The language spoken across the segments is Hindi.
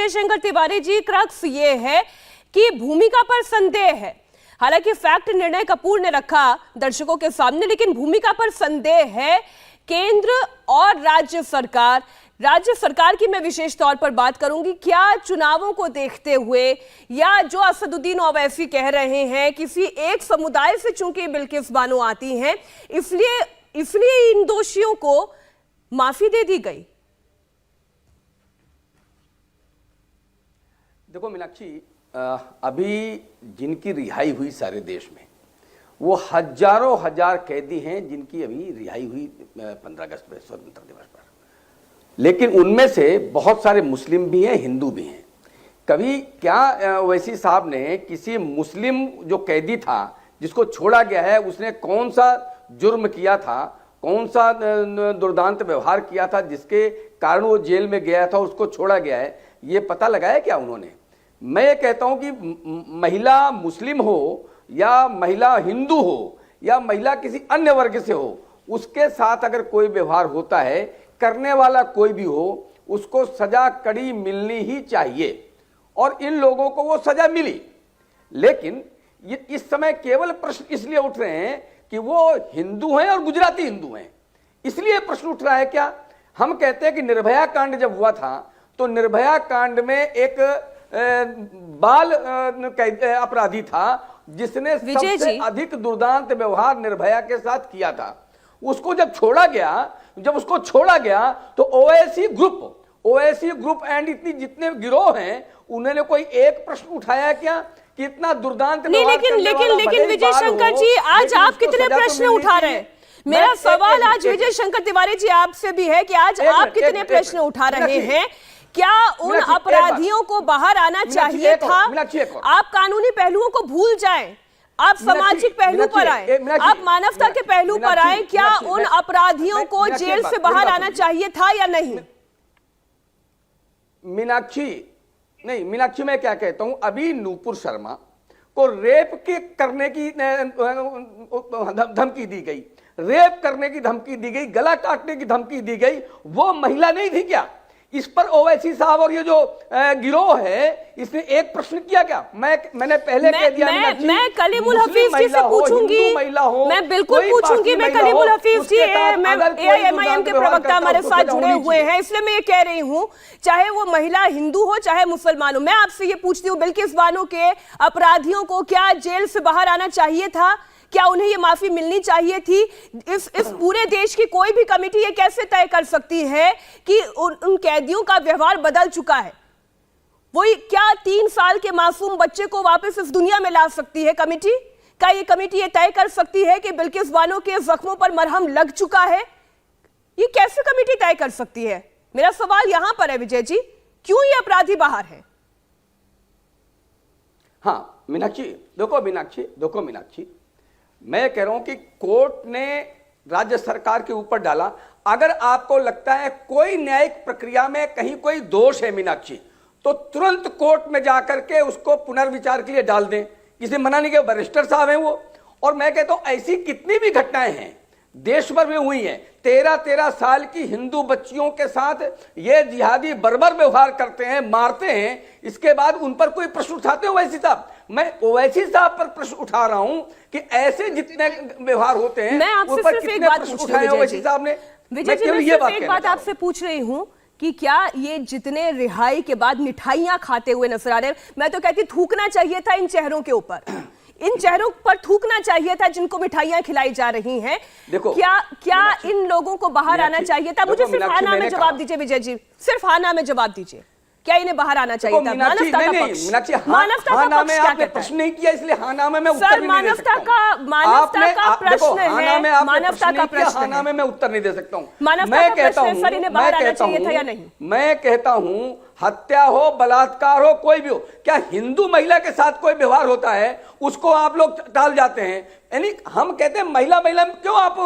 विजय शंकर तिवारी जी, क्रक्स ये है कि भूमिका पर संदेह है। हालांकि फैक्ट निर्णय कपूर ने रखा दर्शकों के सामने, लेकिन भूमिका पर संदेह है। केंद्र और राज्य सरकार की मैं विशेष तौर पर बात करूंगी, क्या चुनावों को देखते हुए या जो असदुद्दीन ओवैसी कह रहे हैं किसी एक समुदाय से चूंकि बिल्किस बानो आती हैं, इसलिए इन दोषियों को माफी दे दी गई। देखो मीनाक्षी, अभी जिनकी रिहाई हुई सारे देश में वो हजारों हजार कैदी हैं जिनकी अभी रिहाई हुई 15 अगस्त में स्वतंत्रता दिवस पर, लेकिन उनमें से बहुत सारे मुस्लिम भी हैं, हिंदू भी हैं। कभी क्या ओवैसी साहब ने किसी मुस्लिम जो कैदी था जिसको छोड़ा गया है, उसने कौन सा जुर्म किया था, कौन सा दुर्दांत व्यवहार किया था जिसके कारण वो जेल में गया था, उसको छोड़ा गया है, ये पता लगाया क्या उन्होंने? मैं ये कहता हूं कि महिला मुस्लिम हो या महिला हिंदू हो या महिला किसी अन्य वर्ग से हो, उसके साथ अगर कोई व्यवहार होता है, करने वाला कोई भी हो, उसको सजा कड़ी मिलनी ही चाहिए और इन लोगों को वो सजा मिली। लेकिन ये इस समय केवल प्रश्न इसलिए उठ रहे हैं कि वो हिंदू हैं और गुजराती हिंदू हैं, इसलिए प्रश्न उठ रहा है क्या? हम कहते हैं कि निर्भया कांड जब हुआ था तो निर्भया कांड में एक बाल अपराधी था जिसने सबसे अधिक दुर्दांत व्यवहार निर्भया के साथ किया था। उसको जब उसको छोड़ा गया तो ओवैसी ग्रुप एंड इतनी जितने गिरोह हैं उन्होंने कोई एक प्रश्न उठाया क्या कि इतना दुर्दांत नहीं? लेकिन विजय शंकर जी, आज आप कितने प्रश्न उठा रहे हैं? मेरा सवाल आज विजय शंकर तिवारी जी आपसे भी है कि आज आप कितने प्रश्न उठा रहे हैं? क्या उन अपराधियों को बाहर आना चाहिए था? आप कानूनी पहलुओं को भूल जाएं, आप सामाजिक पहलू पर आए, आप मानवता के पहलू पर आए। क्या उन अपराधियों को जेल से बाहर आना चाहिए था या नहीं? मीनाक्षी, मैं क्या कहता हूं, अभी नूपुर शर्मा को रेप करने की धमकी दी गई, गला काटने की धमकी दी गई, वो महिला नहीं थी क्या? इस पर ओवैसी साहब और ये जो गिरोह है इसने एक प्रश्न किया क्या? मैंने पहले कह दिया, मैं कलीमुल हफीज जी से पूछूंगी, मैं बिल्कुल पूछूंगी। मैं कलीमुल हफीज जी, मैं AIMIM के प्रवक्ता हमारे साथ जुड़े हुए हैं, इसलिए मैं ये कह रही हूं, चाहे वो महिला हिंदू हो चाहे मुसलमान हो, मैं आपसे ये पूछती हूँ, बिल्किस बानो के अपराधियों को क्या जेल से बाहर आना चाहिए था? क्या उन्हें ये माफी मिलनी चाहिए थी? इस पूरे देश की कोई भी कमेटी ये कैसे तय कर सकती है कि उन कैदियों का व्यवहार बदल चुका है? वही क्या 3 साल के मासूम बच्चे को वापस इस दुनिया में ला सकती है कमेटी? क्या ये कमेटी ये तय कर सकती है कि बिल्किस बानो के जख्मों पर मरहम लग चुका है? ये कैसे कमेटी तय कर सकती है? मेरा सवाल यहां पर है विजय जी, क्यों ये अपराधी बाहर है? हाँ मीनाक्षी, देखो मीनाक्षी, मैं कह रहा हूं कि कोर्ट ने राज्य सरकार के ऊपर डाला। अगर आपको लगता है कोई न्यायिक प्रक्रिया में कहीं कोई दोष है मीनाक्षी, तो तुरंत कोर्ट में जाकर के उसको पुनर्विचार के लिए डाल दें, किसी मना नहीं किया। बैरिस्टर साहब हैं वो, और मैं कहता हूं ऐसी कितनी भी घटनाएं हैं देश भर में हुई हैं। 13-13 साल की हिंदू बच्चियों के साथ ये जिहादी बर्बर व्यवहार करते हैं, मारते हैं, इसके बाद उन पर कोई प्रश्न उठाते हो ओवैसी साहब? मैं ओवैसी साहब पर प्रश्न उठा रहा हूं कि ऐसे जितने व्यवहार होते हैं उन पर कितने प्रश्न उठाए ओवैसी साहब ने? विजय जी, मैं सिर्फ एक बात आपसे पूछ रही हूं कि क्या ये जितने रिहाई के बाद मिठाइयां खाते हुए नजर आ रहे हैं, मैं तो कहती थूकना चाहिए था इन चेहरों के ऊपर, इन चेहरों पर थूकना चाहिए था जिनको मिठाइयां खिलाई जा रही हैं। देखो क्या इन लोगों को बाहर आना चाहिए था? मुझे सिर्फ हाँ ना में जवाब दीजिए विजय जी, सिर्फ हाँ ना में जवाब दीजिए, क्या इन्हें बाहर आना चाहिए था? मानवता का पक्ष क्या कहता है? प्रश्न नहीं किया इसलिए हाँ ना में मैं उत्तर सर, नहीं दे सकता हूं। मानवता का प्रश्न है, मानवता का प्रश्न हाँ ना में मैं उत्तर नहीं दे सकता हूं। मैं कहता हूं सर, इन्हें बाहर आना चाहिए था या नहीं? मैं कहता हूं हत्या हो, बलात्कार हो, कोई भी हो, क्या हिंदू महिला के साथ कोई व्यवहार होता है उसको आप लोग टाल जाते हैं? यानी हम कहते हैं महिला में क्यों आप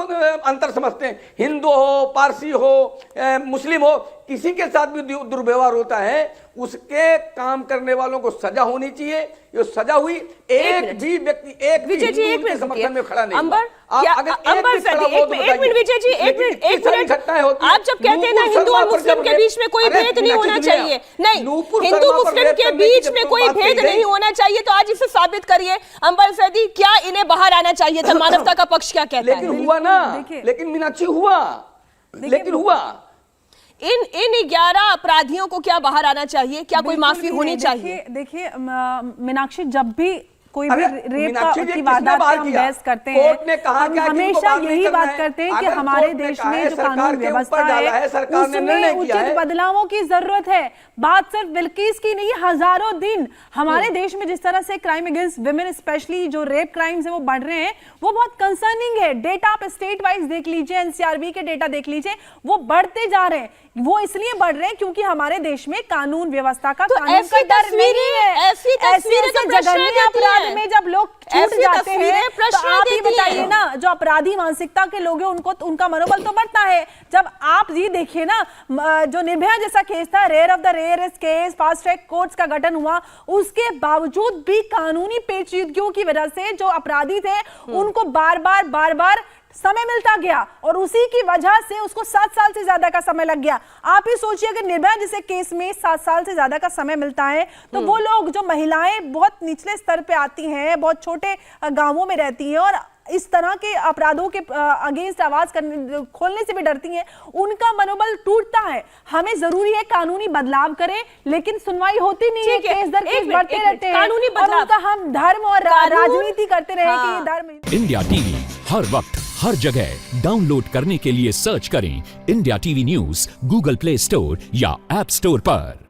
अंतर समझते हैं? हिंदू हो, पारसी हो, मुस्लिम हो, किसी के साथ भी दुर्व्यवहार होता है, उसके काम करने वालों को सजा होनी चाहिए। ये सजा हुई, एक भी व्यक्ति एक विजय जी एक समर्थन में खड़ा नहीं। अंबर अंबर सैदी, एक मिनट विजय जी, एक मिनट, आप जब कहते हैं ना हिंदू और मुस्लिम के बीच में कोई भेद नहीं होना चाहिए, नहीं, हिंदू मुस्लिम के बीच में कोई भेद नहीं होना चाहिए, तो आज इसे साबित करिए अंबर सैदी, क्या इन्हें बाहर आना चाहिए था? मानवता का पक्ष क्या कहता है? लेकिन हुआ ना, लेकिन मीनाक्षी हुआ, लेकिन हुआ। इन 11 अपराधियों को क्या बाहर आना चाहिए? क्या कोई माफी होनी चाहिए? देखिए मीनाक्षी, जब भी कोई भी रेप की वारदात पे हम बहस करते हैं, हम हमेशा यही बात करते हैं कि हमारे देश में जो कानून व्यवस्था है उसमें उचित बदलावों की जरूरत है। बात सिर्फ बिल्किस की नहीं, हजारों दिन हमारे देश में जिस तरह से क्राइम अगेंस्ट विमेन, स्पेशली जो रेप क्राइम्स है वो बढ़ रहे हैं, वो बहुत कंसर्निंग है। डेटा आप स्टेट वाइज देख लीजिए, एनसीआरबी के डेटा देख लीजिए, वो बढ़ते जा रहे हैं। वो इसलिए बढ़ रहे हैं क्योंकि हमारे देश में कानून व्यवस्था का, कानून का डर नहीं है। ऐसी जघन्य अपराध में जब लोग छूट जाते हैं तो आप ही बताइए ना, जो अपराधी मानसिकता के लोग हैं उनको, उनका मनोबल तो बढ़ता है। जब आप ये देखिए ना, जो निर्भया जैसा केस था, rare of the rarest case, fast track courts का गठन हुआ, उसके बावजूद भी कानूनी पेचीदगियों की वजह से जो अपराधी थे उनको बार बार समय मिलता गया, और उसी की वजह से उसको 7 साल से ज्यादा का समय लग गया। आप ही सोचिए, अगर निर्भया जैसे केस में 7 साल से ज्यादा का समय मिलता है, तो वो लोग, जो महिलाएं बहुत निचले स्तर पे आती हैं, बहुत छोटे गांवों में रहती हैं और इस तरह के अपराधों के अगेंस्ट आवाज खोलने से भी डरती हैं, उनका मनोबल टूटता है। हमें जरूरी है कानूनी बदलाव करें, लेकिन सुनवाई होती नहीं है, केस दर केस बढ़ते रहते हैं, कानूनी बदलाव हम धर्म और राजनीति करते रहे कि ये धर्म। इंडिया टीवी हर वक्त हर जगह डाउनलोड करने के लिए सर्च करें India TV news Google play store या ऐप स्टोर पर।